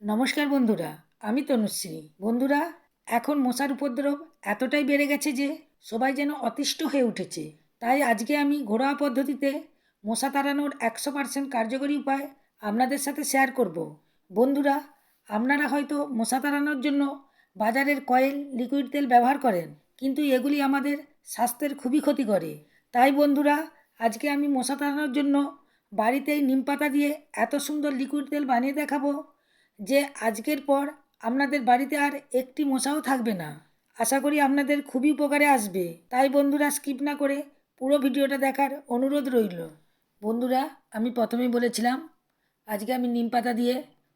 নমস্কার বন্ধুরা, আমি তনুশ্রী। বন্ধুরা, এখন মশার উপদ্রব এতটাই বেড়ে গেছে যে সবাই যেন অতিষ্ঠ হয়ে উঠেছে। তাই আজকে আমি ঘরোয়া পদ্ধতিতে মশা তাড়ানোর 100% কার্যকরী উপায় আপনাদের সাথে শেয়ার করব। বন্ধুরা, আপনারা হয়তো মশা তাড়ানোর জন্য বাজারের কয়েল, লিকুইড তেল ব্যবহার করেন, কিন্তু এগুলি আমাদের স্বাস্থ্যের খুবই ক্ষতি করে। তাই বন্ধুরা, আজকে আমি মশা তাড়ানোর জন্য বাড়িতেই নিমপাতা দিয়ে এত সুন্দর লিকুইড তেল বানিয়ে দেখাবো যে আজকের পর আপনাদের বাড়িতে আর একটি মশাও থাকবে না। আশা করি আপনাদের খুবই উপকারে আসবে। তাই বন্ধুরা, স্কিপ না করে পুরো ভিডিওটা দেখার অনুরোধ রইল। বন্ধুরা, আমি প্রথমেই বলেছিলাম আজকে আমি নিম পাতা দিয়ে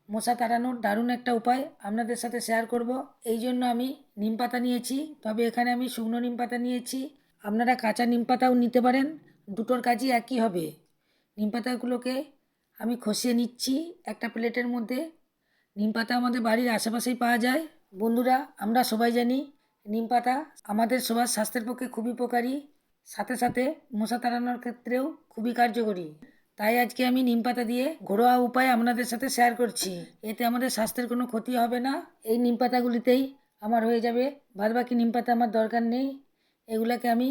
মশা তাড়ানোর দারুণ একটা উপায় আপনাদের সাথে শেয়ার করব। এই জন্য আমি নিম পাতা নিয়েছি, তবে এখানে আমি শুকনো নিম পাতা নিয়েছি। আপনারা কাঁচা নিম পাতাও নিতে পারেন, দুটোর কাজই একই হবে। নিম পাতাগুলোকে আমি খসিয়ে নিচ্ছি একটা প্লেটের মধ্যে। নিম পাতা আমাদের বাড়ির আশেপাশেই পাওয়া যায়। বন্ধুরা, আমরা সবাই জানি নিম পাতা আমাদের সবার স্বাস্থ্যের পক্ষে খুবই উপকারী, সাথে সাথে মশা তাড়ানোর ক্ষেত্রেও খুবই কার্যকরী। তাই আজকে আমি নিম পাতা দিয়ে ঘরোয়া উপায় আপনাদের সাথে শেয়ার করছি। এতে আমাদের স্বাস্থ্যের কোনো ক্ষতি হবে না। এই নিম পাতাগুলিতেই আমার হয়ে যাবে, বাদবাকি নিম পাতা আমার দরকার নেই। এগুলোকে আমি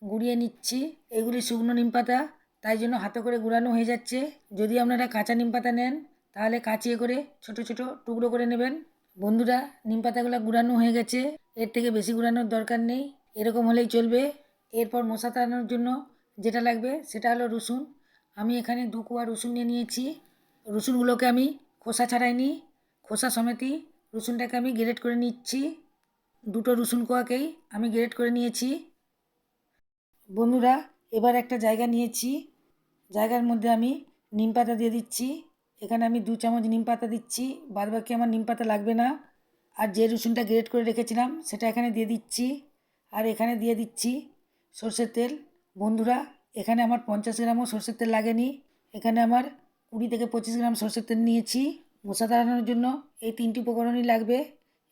গুঁড়িয়ে নিচ্ছি। এগুলি শুকনো নিম পাতা, তাই জন্য হাতে করে গুঁড়ানো হয়ে যাচ্ছে। যদি আপনারা কাঁচা নিম পাতা নেন তাহলে কাঁচিয়ে করে ছোট ছোট টুকরো করে নেবেন। বন্ধুরা, নিম পাতাগুলো গুঁড়ানো হয়ে গেছে, এর থেকে বেশি গুঁড়ানোর দরকার নেই, এরকম হলেই চলবে। এরপর মশা তাড়ানোর জন্য যেটা লাগবে সেটা হলো রসুন। আমি এখানে 2 কোয়া রসুন নিয়ে নিয়েছি। রসুনগুলোকে আমি খোসা ছাড়াইনি, খোসা সমেতই রসুনটাকে আমি গ্রেট করে নিচ্ছি। দুটো রসুন কোয়াকেই আমি গ্রেট করে নিয়েছি। বন্ধুরা, এবার একটা জায়গা নিয়েছি, জায়গার মধ্যে আমি নিম পাতা দিয়ে দিচ্ছি। এখানে আমি 2 চামচ নিম পাতা দিচ্ছি, বাদবাকি আমার নিম পাতা লাগবে না। আর যে রসুনটা গ্রেট করে রেখেছিলাম সেটা এখানে দিয়ে দিচ্ছি। আর এখানে দিয়ে দিচ্ছি সর্ষের তেল। বন্ধুরা, এখানে আমার 50 গ্রামও সর্ষের তেল লাগেনি, এখানে আমার 20 থেকে 25 গ্রাম সর্ষের তেল নিয়েছি। মশা তাড়ানোর জন্য এই 3টি উপকরণই লাগবে।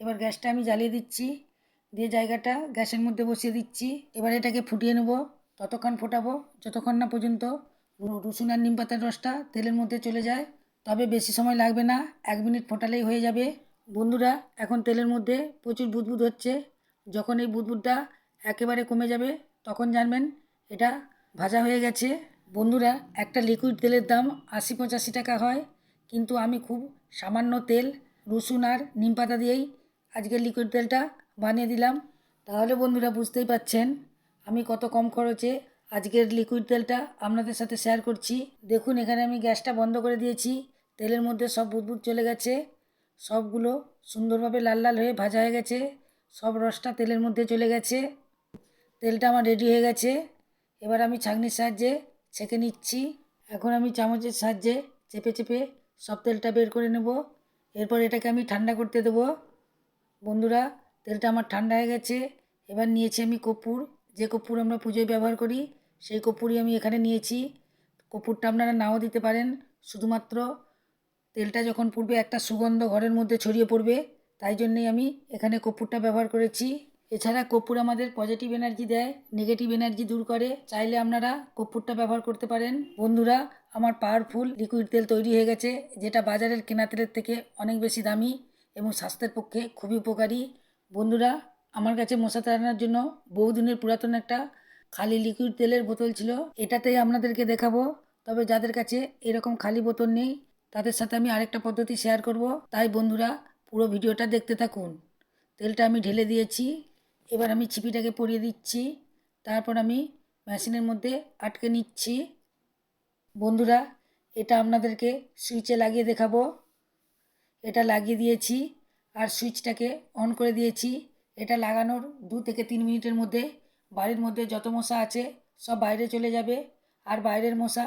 এবার গ্যাসটা আমি জ্বালিয়ে দিচ্ছি, দিয়ে জায়গাটা গ্যাসের মধ্যে বসিয়ে দিচ্ছি। এবার এটাকে ফুটিয়ে নেব, ততক্ষণ ফোটাবো যতক্ষণ না পর্যন্ত রসুন আর নিম পাতার রসটা তেলের মধ্যে চলে যায়। তবে বেশি সময় লাগবে না, 1 মিনিট ফোটালেই হয়ে যাবে। বন্ধুরা, এখন তেলের মধ্যে প্রচুর বুদবুদ হচ্ছে। যখন এই বুদবুদটা একেবারে কমে যাবে তখন জানবেন এটা ভাজা হয়ে গেছে। বন্ধুরা, একটা লিকুইড তেলের দাম 80-85 টাকা হয়, কিন্তু আমি খুব সামান্য তেল, রসুন আর নিম পাতা দিয়েই আজকে লিকুইড তেলটা বানিয়ে দিলাম। তাহলে বন্ধুরা, বুঝতেই পাচ্ছেন আমি কত কম খরচে আজকের লিকুইড তেলটা আপনাদের সাথে শেয়ার করছি। দেখুন, এখানে আমি গ্যাসটা বন্ধ করে দিয়েছি, তেলের মধ্যে সব বুদবুদ চলে গেছে, সবগুলো সুন্দরভাবে লাল লাল হয়ে ভাজা হয়ে গেছে, সব রসটা তেলের মধ্যে চলে গেছে। তেলটা আমার রেডি হয়ে গেছে। এবার আমি ছাঁকনির সাহায্যে ছেঁকে নিচ্ছি। এখন আমি চামচের সাহায্যে চেপে চেপে সব তেলটা বের করে নেব। এরপর এটাকে আমি ঠান্ডা করতে দেবো। বন্ধুরা, তেলটা আমার ঠান্ডা হয়ে গেছে। এবার নিয়েছি আমি কর্পূর, যে কর্পূর আমরা পুজোয় ব্যবহার করি সেই কর্পূরই আমি এখানে নিয়েছি। কর্পূরটা আপনারা নাও দিতে পারেন, শুধুমাত্র তেলটা যখন পুড়বে একটা সুগন্ধ ঘরের মধ্যে ছড়িয়ে পড়বে, তাই জন্যেই আমি এখানে কর্পূরটা ব্যবহার করেছি। এছাড়া কর্পূর আমাদের পজিটিভ এনার্জি দেয়, নেগেটিভ এনার্জি দূর করে, চাইলে আপনারা কর্পূরটা ব্যবহার করতে পারেন। বন্ধুরা, আমার পাওয়ারফুল লিকুইড তেল তৈরি হয়ে গেছে, যেটা বাজারের কেনা তেলের থেকে অনেক বেশি দামি এবং স্বাস্থ্যের পক্ষে খুবই উপকারী। বন্ধুরা, আমার কাছে মশা তাড়ানোর জন্য বহুদিনের পুরাতন একটা খালি লিকুইড তেলের বোতল ছিল, এটাতেই আপনাদেরকে দেখাবো। তবে যাদের কাছে এরকম খালি বোতল নেই তাদের সাথে আমি আরেকটা পদ্ধতি শেয়ার করব, তাই বন্ধুরা পুরো ভিডিওটা দেখতে থাকুন। তেলটা আমি ঢেলে দিয়েছি, এবার আমি ছিপিটাকে পরিয়ে দিচ্ছি, তারপর আমি মেশিনের মধ্যে আটকে নিচ্ছি। বন্ধুরা, এটা আপনাদেরকে সুইচে লাগিয়ে দেখাবো। এটা লাগিয়ে দিয়েছি আর সুইচটাকে অন করে দিয়েছি। এটা লাগানোর 2 থেকে 3 মিনিটের মধ্যে বাড়ির মধ্যে যত মশা আছে সব বাইরে চলে যাবে, আর বাইরের মশা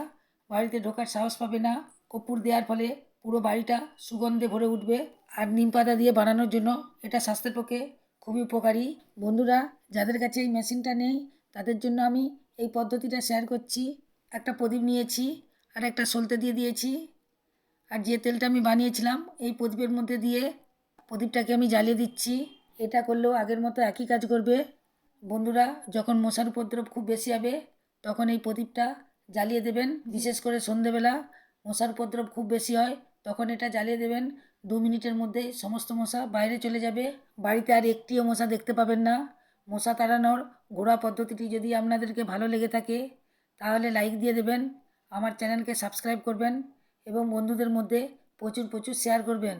বাড়িতে ঢোকার সাহস পাবে না। কর্পূর দেওয়ার ফলে পুরো বাড়িটা সুগন্ধে ভরে উঠবে। আর নিম পাতা দিয়ে বানানোর জন্য এটা স্বাস্থ্যের পক্ষে খুবই উপকারী। বন্ধুরা, যাদের কাছে এই মেশিনটা নেই তাদের জন্য আমি এই পদ্ধতিটা শেয়ার করছি। একটা প্রদীপ নিয়েছি আর একটা সলতে দিয়ে দিয়েছি, আর যে তেলটা আমি বানিয়েছিলাম এই প্রদীপের মধ্যে দিয়ে প্রদীপটাকে আমি জ্বালিয়ে দিচ্ছি। এটা করলেও আগের মতো একই কাজ করবে। বন্ধুরা, যখন মশার উপদ্রব খুব বেশি হবে তখন এই প্রদীপটা জ্বালিয়ে দেবেন। বিশেষ করে সন্ধেবেলা মশার উপদ্রব খুব বেশি হয়, তখন এটা জ্বালিয়ে দেবেন। 2 মিনিটের মধ্যেই সমস্ত মশা বাইরে চলে যাবে। বাড়িতে আর একটিও মশা দেখতে পাবেন না। মশা তাড়ানোর ঘরোয়া পদ্ধতিটি যদি আপনাদেরকে ভালো লেগে থাকে তাহলে লাইক দিয়ে দেবেন, আমার চ্যানেলকে সাবস্ক্রাইব করবেন এবং বন্ধুদের মধ্যে প্রচুর শেয়ার করবেন।